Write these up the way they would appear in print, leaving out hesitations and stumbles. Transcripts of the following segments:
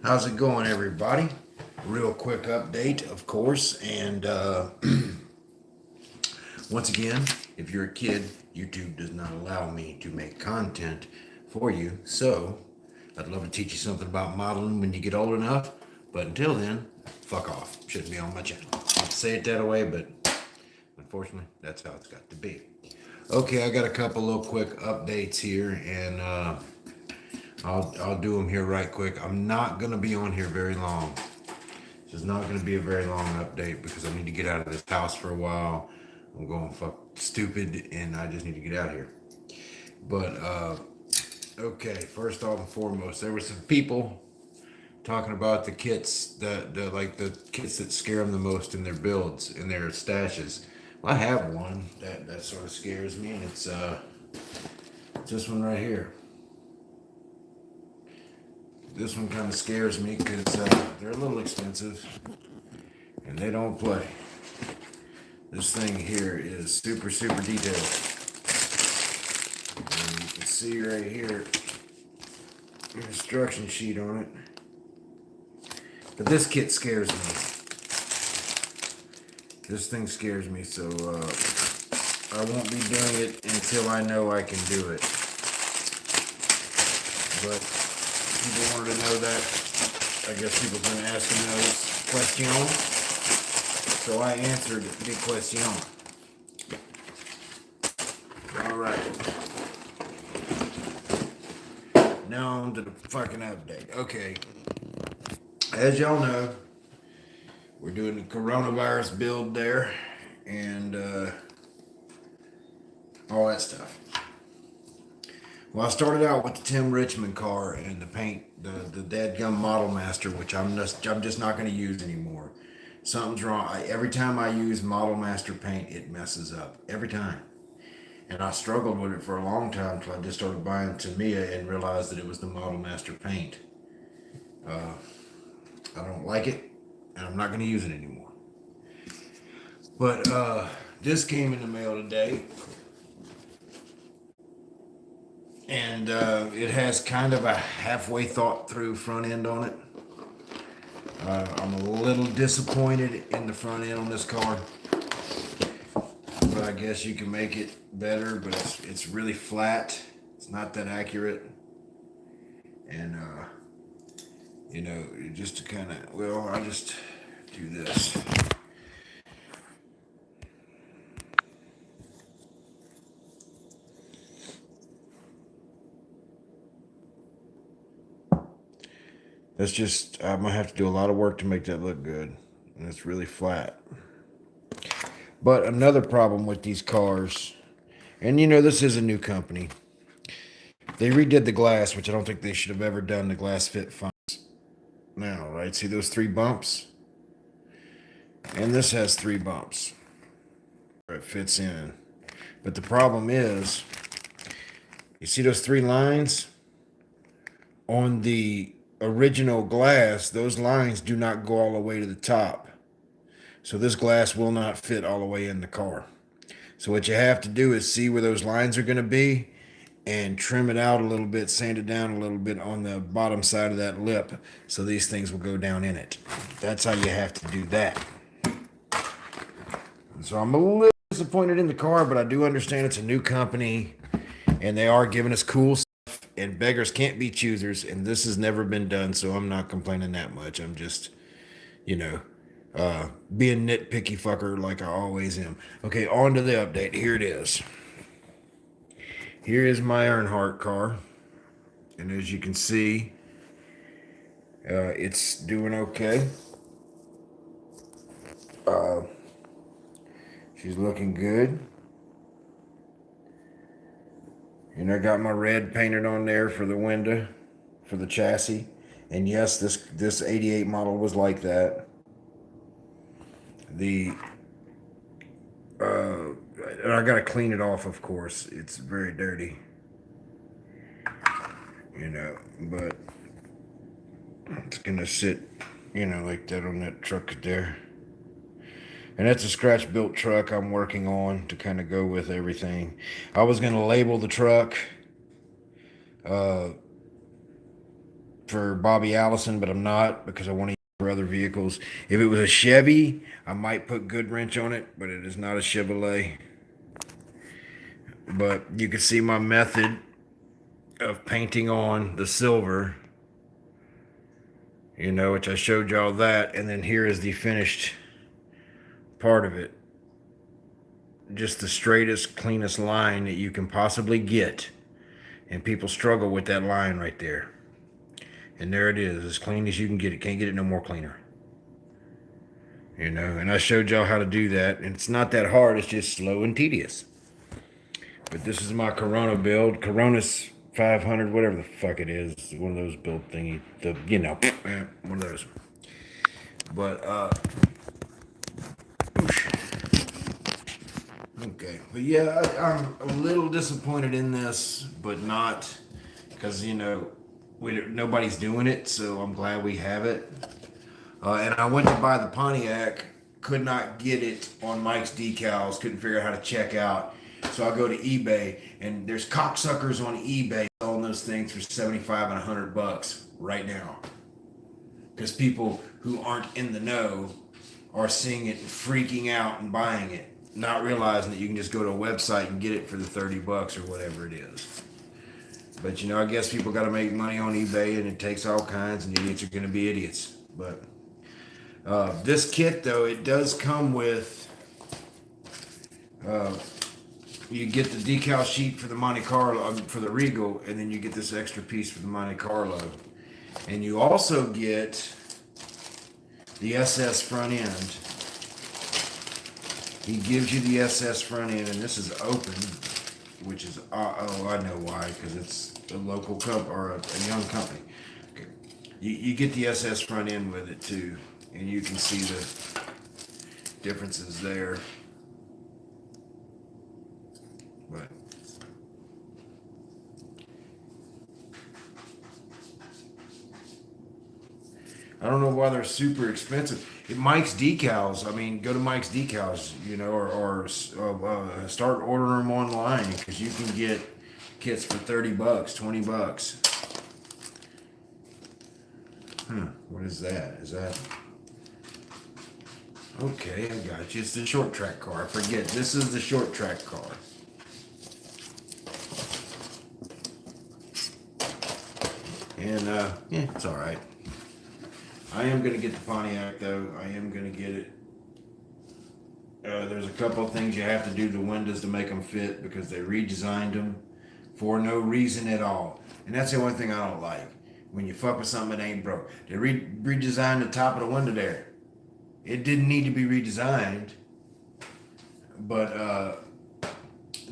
How's it going, everybody? Real quick update, of course. And once again, if you're a kid, YouTube does not allow me to make content for you. So I'd love to teach you something about modeling when you get old enough. But until then, fuck off. Shouldn't be on my channel. I hate to say it that way, but unfortunately, that's how it's got to be. Okay, I got a couple little quick updates here, and I'll do them here right quick. I'm not gonna be on here very long. This is not gonna be a very long update because I need to get out of this house for a while. I'm going fuck stupid, and I just need to get out of here. But okay, first off and foremost, there were some people talking about the kits, the kits that scare them the most in their builds, in their stashes. Well, I have one that sort of scares me, and it's this one right here. This one kind of scares me because they're a little expensive and they don't play. This thing here is super detailed. And you can see right here the instruction sheet on it. But this kit scares me. This thing scares me, so I won't be doing it until I know I can do it. But people wanted to know that. I guess people have been asking those questions. So I answered the question. Alright. Now on to the fucking update. Okay. As y'all know, we're doing the coronavirus build there and all that stuff. Well, I started out with the Tim Richmond car and the paint, the dadgum Model Master, which I'm just not going to use anymore. Something's wrong. Every time I use Model Master paint, it messes up every time. And I struggled with it for a long time until I just started buying Tamiya and realized that it was the Model Master paint. I don't like it, and I'm not going to use it anymore. But this came in the mail today. And it has kind of a halfway thought through front end on it. I'm a little disappointed in the front end on this car, but I guess you can make it better. But it's really flat. It's not that accurate, and you know, just to kind of, well, I just do this. That's just, I'm gonna have to do a lot of work to make that look good, and it's really flat. But another problem with these cars, and you know, this is a new company. They redid the glass, which I don't think they should have ever done. The glass fit fine now, right? See those 3 bumps? And this has 3 bumps where it fits in. But the problem is, you see those 3 lines? On the original glass, those lines do not go all the way to the top. So this glass will not fit all the way in the car. So what you have to do is see where those lines are going to be and trim it out a little bit, sand it down a little bit on the bottom side of that lip so these things will go down in it. That's how you have to do that. So I'm a little disappointed in the car, but I do understand it's a new company and they are giving us cool stuff, and beggars can't be choosers, and this has never been done, so I'm not complaining that much. I'm just, you know, being nitpicky fucker like I always am. Okay, on to the update. Here it is. Here is my Earnhardt car, and as you can see, it's doing okay. She's looking good. And I got my red painted on there for the window, for the chassis. And yes, this 88 model was like that. The and I gotta clean it off, of course. It's very dirty, you know, but it's gonna sit, you know, like that on that truck there. And that's a scratch built truck I'm working on to kind of go with everything. I was gonna label the truck for Bobby Allison, but I'm not because I want to use it for other vehicles. If it was a Chevy, I might put good wrench on it, but it is not a Chevrolet. But you can see my method of painting on the silver, which I showed y'all that, and then here is the finished part of it. Just the straightest, cleanest line that you can possibly get. And people struggle with that line right there. And there it is, as clean as you can get it. Can't get it no more cleaner. And I showed y'all how to do that. And it's not that hard, it's just slow and tedious. But this is my Corona build. Corona's 500, whatever the fuck it is. One of those build thingy. One of those. But, okay. But yeah, I'm a little disappointed in this, but not because, nobody's doing it, so I'm glad we have it. And I went to buy the Pontiac, could not get it on Mike's decals, couldn't figure out how to check out. So I go to eBay, and there's cocksuckers on eBay selling those things for $75 and $100 right now. Because people who aren't in the know are seeing it and freaking out and buying it, not realizing that you can just go to a website and get it for the $30 or whatever it is. But I guess people got to make money on eBay, and it takes all kinds, and idiots are going to be idiots. But this kit, though, it does come with, you get the decal sheet for the Monte Carlo, for the Regal, and then you get this extra piece for the Monte Carlo. And you also get the SS front end. He gives you the SS front end, and this is open, which is, I know why, because it's a local company or a young company. Okay. You get the SS front end with it too, and you can see the differences there. But I don't know why they're super expensive. Mike's decals. I mean, go to Mike's decals, or start ordering them online because you can get kits for $30, $20. What is that? Is that? Okay, I got you. It's the short track car. I forget. This is the short track car. And yeah, it's all right. I am going to get the Pontiac, though. I am going to get it. There's a couple of things you have to do to the windows to make them fit because they redesigned them for no reason at all. And that's the only thing I don't like. When you fuck with something that ain't broke. They redesigned the top of the window there. It didn't need to be redesigned. But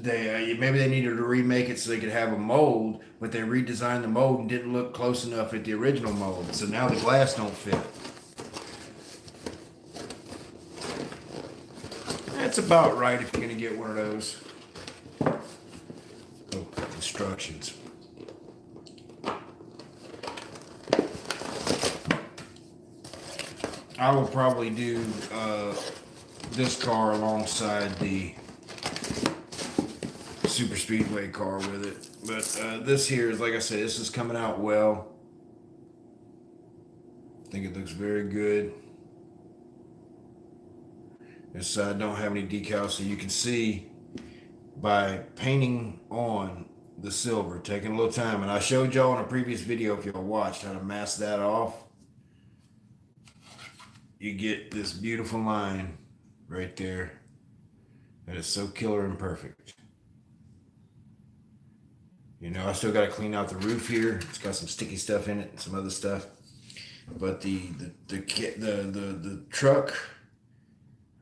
maybe they needed to remake it so they could have a mold, but they redesigned the mold and didn't look close enough at the original mold. So now the glass don't fit. That's about right if you're going to get one of those. Oh, instructions. I will probably do this car alongside the super speedway car with it, but this here is, like I said, this is coming out well. I think it looks very good. This side don't have any decals, so you can see by painting on the silver, taking a little time, and I showed y'all in a previous video, if y'all watched, how to mask that off. You get this beautiful line right there that is so killer and perfect. I still got to clean out the roof here. It's got some sticky stuff in it and some other stuff. But the truck,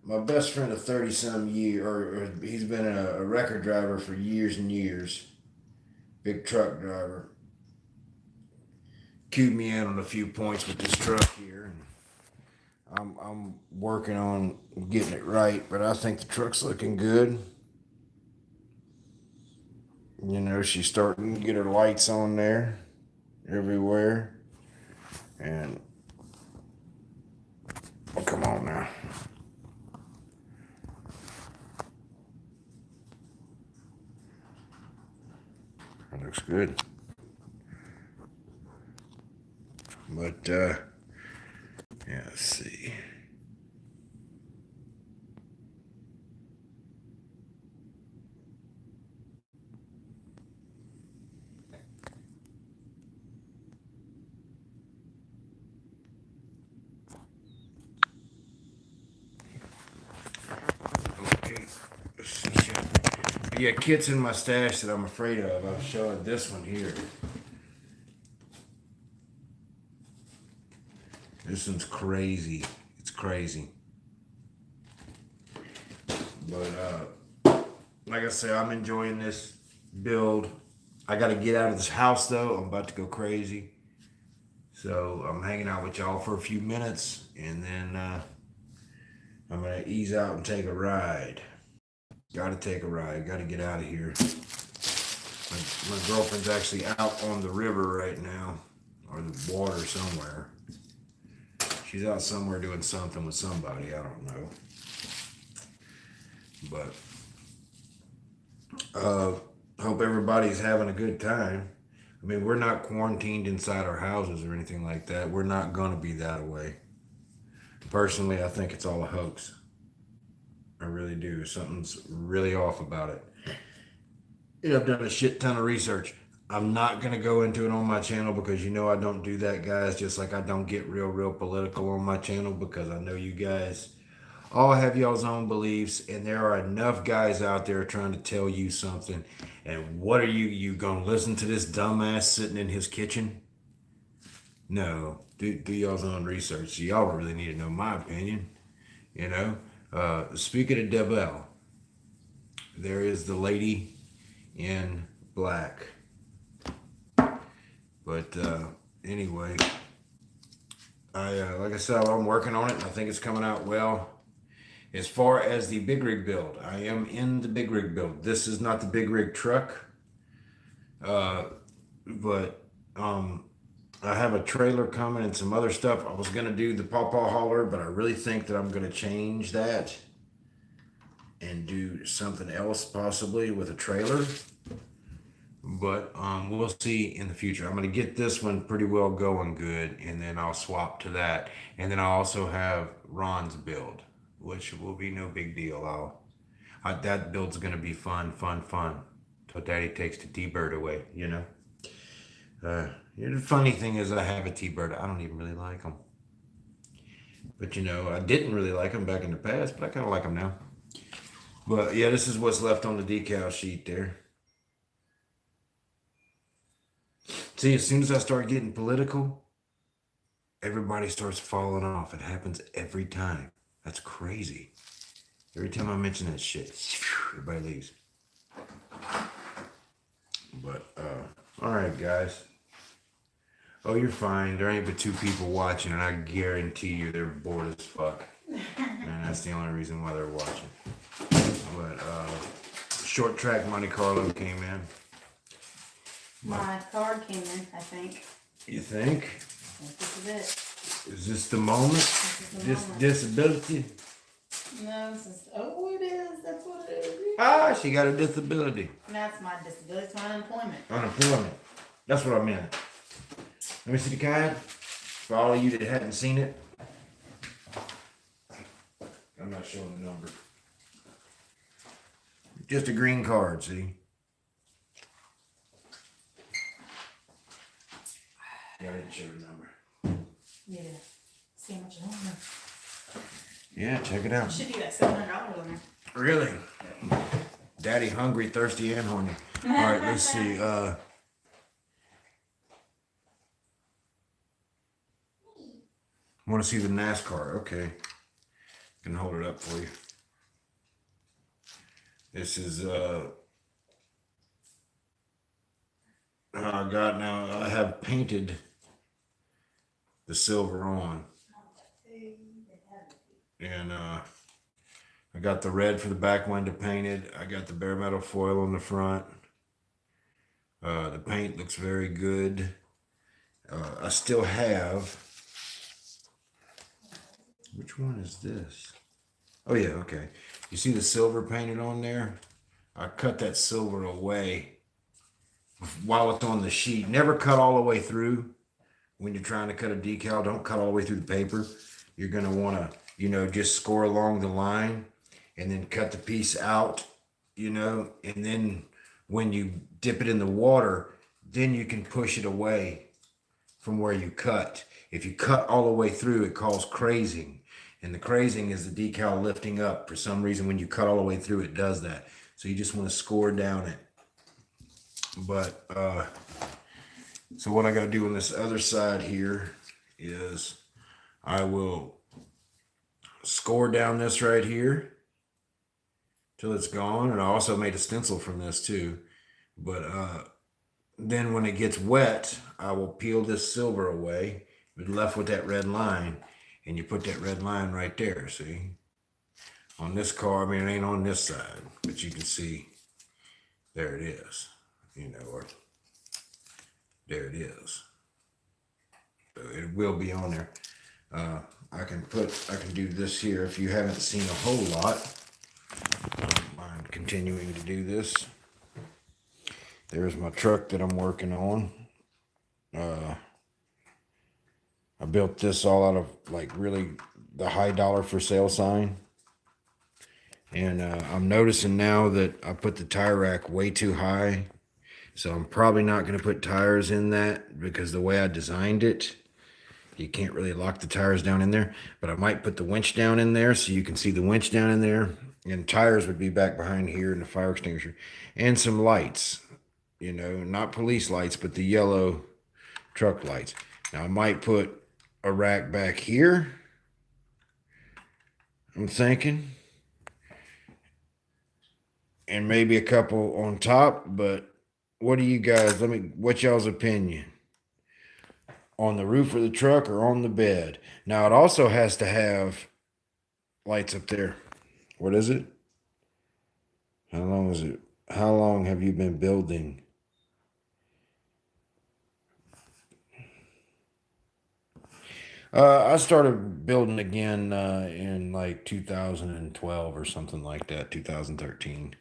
my best friend of 30-some years, or he's been a record driver for years and years, big truck driver, cued me in on a few points with this truck here. I'm working on getting it right, but I think the truck's looking good. She's starting to get her lights on there everywhere. And oh, come on now. That looks good. But yeah, let's see. Okay, let's see. Yeah, kits in my stash that I'm afraid of. I'm showing this one here. This one's crazy. It's crazy. But like I say, I'm enjoying this build. I got to get out of this house though. I'm about to go crazy. So I'm hanging out with y'all for a few minutes, and then I'm gonna ease out and take a ride. Gotta take a ride. Gotta get out of here. My girlfriend's actually out on the river right now, or the water somewhere. She's out somewhere doing something with somebody. I don't know. But hope everybody's having a good time. I mean, we're not quarantined inside our houses or anything like that. We're not gonna be that way. Personally, I think it's all a hoax. I really do. Something's really off about it. Yeah, I've done a shit ton of research. I'm not gonna go into it on my channel because you know I don't do that, guys. Just like I don't get real political on my channel because I know you guys all have y'all's own beliefs, and there are enough guys out there trying to tell you something. And what are you gonna listen to this dumbass sitting in his kitchen? No, do y'all's own research. Y'all really need to know my opinion. You know, speaking of devil, there is the lady in black. But anyway, I like I said, I'm working on it, and I think it's coming out well. As far as the big rig build, I am in the big rig build. This is not the big rig truck, but I have a trailer coming and some other stuff. I was gonna do the pawpaw hauler, but I really think that I'm gonna change that and do something else possibly with a trailer. But we'll see in the future. I'm gonna get this one pretty well going good, and then I'll swap to that. And then I'll also have Ron's build, which will be no big deal. That build's gonna be fun till Daddy takes the T-Bird away. The funny thing is, I have a T-Bird. I don't even really like them, but I didn't really like them back in the past, but I kind of like them now. But yeah, this is what's left on the decal sheet there. See, as soon as I start getting political, everybody starts falling off. It happens every time. That's crazy. Every time I mention that shit, everybody leaves. But, all right, guys. Oh, you're fine. There ain't but 2 people watching, and I guarantee you they're bored as fuck. And that's the only reason why they're watching. But, Short Track Monte Carlo came in. My card came in, I think. You think? I think this is it. Is this the moment? This disability? No, this is. Oh, it is. That's what it is. Ah, she got a disability. That's my disability. It's my unemployment. Unemployment. That's what I meant. Let me see the card. For all of you that hadn't seen it. I'm not showing the number. Just a green card, see? Yeah, I didn't show the number. Yeah. See how much is on there. Yeah, check it out. Should be like $700 on there. Really? Daddy hungry, thirsty, and horny. All right, let's see. Want to see the Nascar? Okay, can hold it up for you. This is I got now. I have painted the silver on, and I got the red for the back window painted. I got the bare metal foil on the front. The paint looks very good. I still have. Which one is this? Oh yeah, okay. You see the silver painted on there? I cut that silver away while it's on the sheet. Never cut all the way through. when you're trying to cut a decal, don't cut all the way through the paper. You're going to want to, just score along the line and then cut the piece out, and then when you dip it in the water, then you can push it away from where you cut. If you cut all the way through, it calls crazing. And the crazing is the decal lifting up. For some reason, when you cut all the way through, it does that. So you just want to score down it. But, so what I got to do on this other side here is I will score down this right here till it's gone. And I also made a stencil from this too. But, then when it gets wet, I will peel this silver away. We're left with that red line, and you put that red line right there, see? On this car, I mean, it ain't on this side, but you can see, there it is, or there it is. So it will be on there. I can do this here. If you haven't seen a whole lot, I don't mind continuing to do this. There's my truck that I'm working on. I built this all out of really the high dollar for sale sign. And I'm noticing now that I put the tire rack way too high. So I'm probably not going to put tires in that because the way I designed it, you can't really lock the tires down in there. But I might put the winch down in there so you can see the winch down in there. And tires would be back behind here and the fire extinguisher. And some lights. Not police lights, but the yellow truck lights. Now I might put a rack back here, I'm thinking, and maybe a couple on top. But what do you guys, what's y'all's opinion? On the roof of the truck or on the bed? Now it also has to have lights up there. What is it? How long is it? How long have you been building? I started building again in 2012 or something like that, 2013.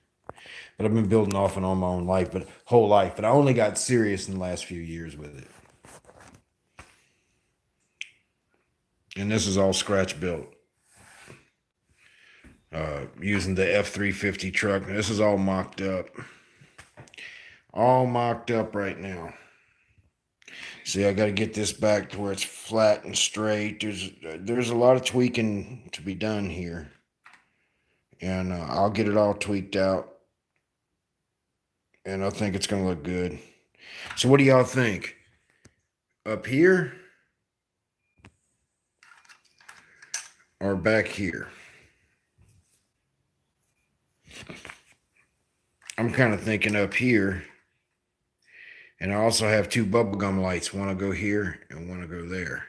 But I've been building off and on my own life, but whole life. But I only got serious in the last few years with it. And this is all scratch built. Using the F-350 truck. This is all mocked up. All mocked up right now. See, I got to get this back to where it's flat and straight. There's a lot of tweaking to be done here. And I'll get it all tweaked out. And I think it's going to look good. So what do y'all think? Up here? Or back here? I'm kind of thinking up here. And I also have two bubblegum lights. One to go here and one to go there.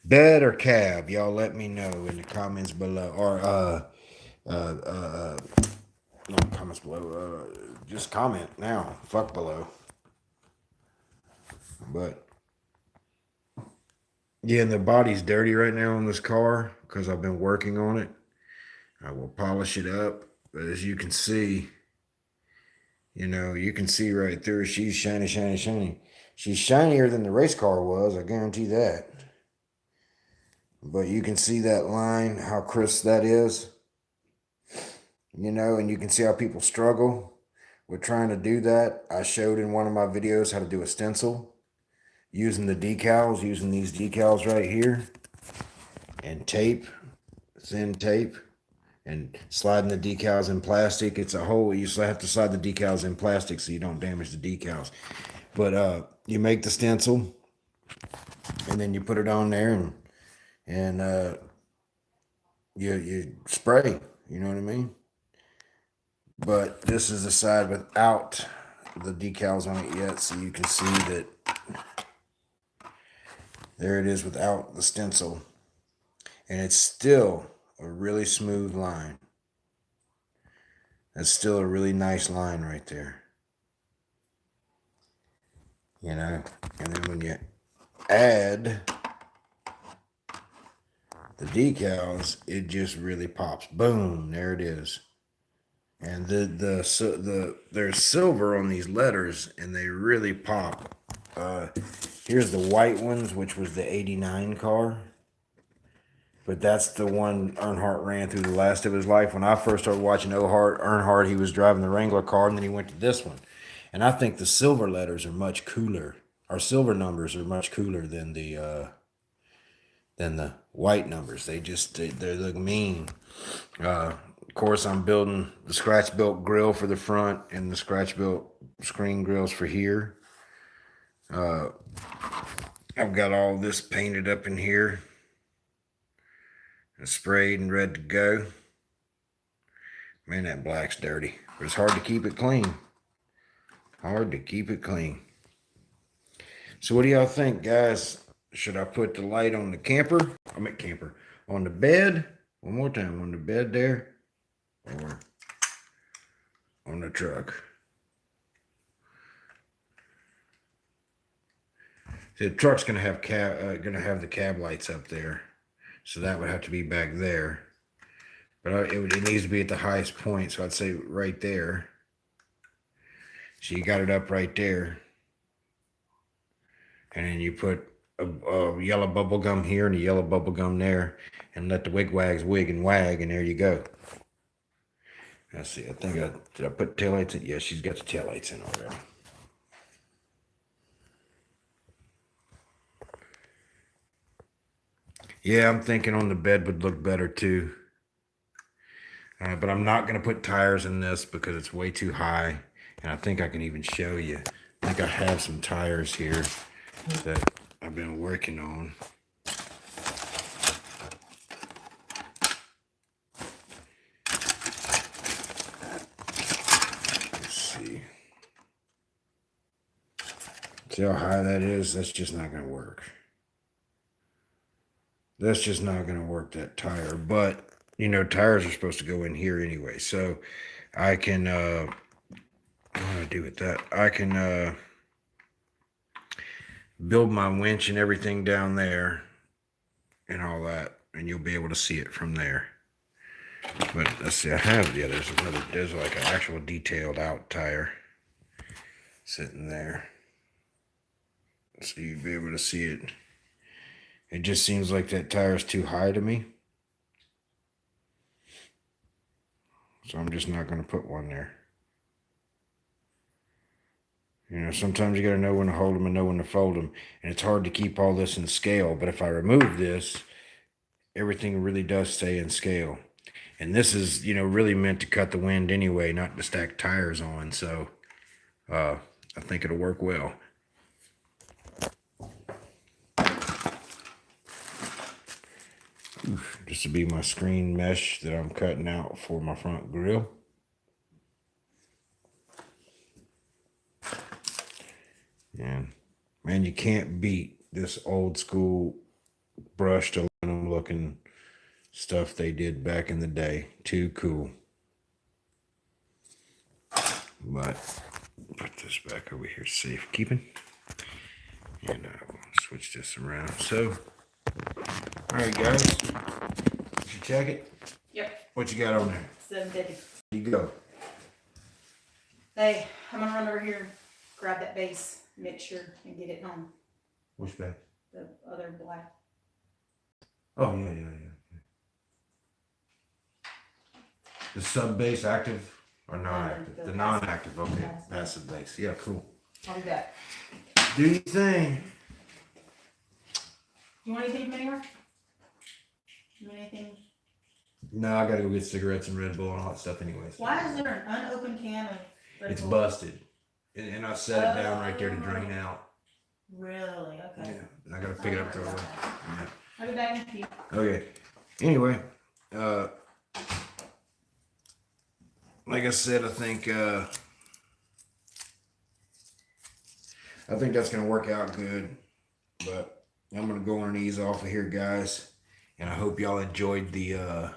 Bed or cab? Y'all let me know in the comments below. Or, not comments below. Just comment now. Fuck below. But, yeah, and the body's dirty right now on this car because I've been working on it. I will polish it up. But as you can see, you can see right there, she's shiny, shiny, shiny. She's shinier than the race car was, I guarantee that. But you can see that line, how crisp that is. And you can see how people struggle with trying to do that. I showed in one of my videos how to do a stencil using the decals, using these decals right here. And tape, thin tape. And sliding the decals in plastic. It's a whole, you have to slide the decals in plastic so you don't damage the decals. But you make the stencil and then you put it on there and you spray, you know what I mean? But this is the side without the decals on it yet, so you can see that there it is without the stencil. And it's still a really smooth line. That's still a really nice line right there. And then when you add the decals, it just really pops. Boom, there it is. And there's silver on these letters, and they really pop. Here's the white ones, which was the 89 car. But that's the one Earnhardt ran through the last of his life. When I first started watching Earnhardt, he was driving the Wrangler car, and then he went to this one. And I think the silver letters are much cooler. Our silver numbers are much cooler than the white numbers. They look mean. Of course, I'm building the scratch built grill for the front and the scratch built screen grills for here. I've got all this painted up in here and sprayed and ready to go. Man, that black's dirty, but it's hard to keep it clean. Hard to keep it clean. So what do y'all think, guys? Should I put the light on the camper? On the bed. One more time, on the bed there, or on the truck? The truck's gonna have the cab lights up there, so that would have to be back there. But it needs to be at the highest point, so I'd say right there. So you got it up right there, and then you put a yellow bubble gum here and a yellow bubble gum there, and let the wigwags wig and wag, and there you go. Let's see. Did I put taillights in? Yeah, she's got the taillights in already. Yeah, I'm thinking on the bed would look better too. But I'm not going to put tires in this because it's way too high. And I think I can even show you. I think I have some tires here that I've been working on. Let's see. See how high that is? That's just not going to work. That's just not going to work, that tire. But tires are supposed to go in here anyway. So I can, what do I do with that? I can build my winch and everything down there and all that. And you'll be able to see it from there. But let's see, there's like an actual detailed out tire sitting there. So you'll be able to see it. It just seems like that tire is too high to me. So I'm just not going to put one there. Sometimes you got to know when to hold them and know when to fold them. And it's hard to keep all this in scale. But if I remove this, everything really does stay in scale. And this is, really meant to cut the wind anyway, not to stack tires on. So I think it'll work well. This will be my screen mesh that I'm cutting out for my front grill. And man, you can't beat this old school brushed aluminum looking stuff they did back in the day. Too cool. But put this back over here, safekeeping. And I'll switch this around. So, all right, guys. Did you check it? Yep. What you got on there? 750. You go. Hey, I'm gonna run over here, grab that base mixture, and get it home. Which bag? The other black. Oh, yeah. The sub base active or non-active? The non-active, okay. Passive base. Yeah, cool. I'll be back. Do your thing. You want anything, Mayor? You want anything? No, I gotta go get cigarettes and Red Bull and all that stuff anyways. Why is there an unopened can of Red It's Bull? busted. And I set it down right there to drain out. Really? Okay. Yeah. And I gotta pick it up and throw it away. Yeah. I'll be back with you. Okay. Anyway, like I said, I think that's gonna work out good. But I'm gonna go on and ease off of here, guys. And I hope y'all enjoyed the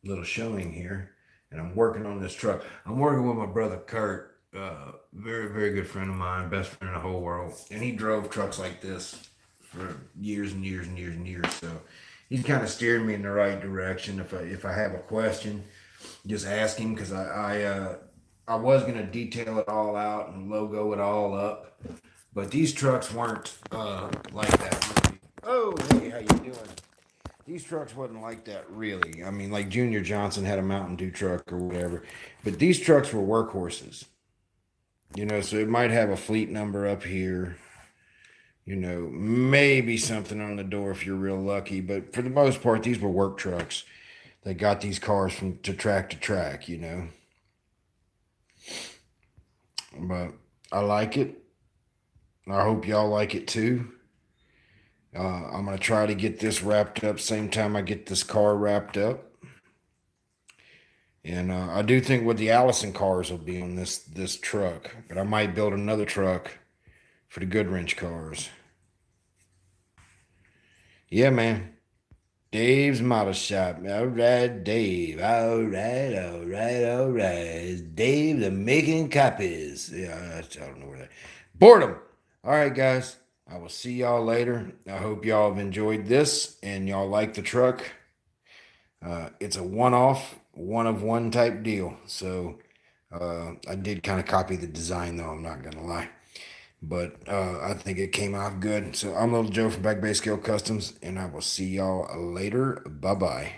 little showing here. And I'm working on this truck. I'm working with my brother Kurt, very, very good friend of mine, best friend in the whole world. And he drove trucks like this for years and years and years and years. So he's kind of steering me in the right direction. If I have a question, just ask him, because I was gonna detail it all out and logo it all up, But these trucks weren't like that really. Oh, hey, how you doing? These trucks wasn't like that really. I mean, like Junior Johnson had a Mountain Dew truck or whatever, but these trucks were workhorses. So it might have a fleet number up here. Maybe something on the door if you're real lucky. But for the most part, these were work trucks. They got these cars from to track. But I like it. I hope y'all like it too. I'm gonna try to get this wrapped up same time I get this car wrapped up. And I do think with the Allison cars will be on this truck, but I might build another truck for the Goodwrench cars. Yeah, man. Dave's Model Shop. All right, Dave. All right, all right, all right. It's Dave the making copies. Yeah, I don't know where that. Boredom. All right, guys. I will see y'all later. I hope y'all have enjoyed this and y'all like the truck. It's a one-off, one-of-one type deal. So I did kind of copy the design, though. I'm not gonna lie. But I think it came out good. So I'm Little Joe from Back Bay Scale Customs, and I will see y'all later. Bye bye.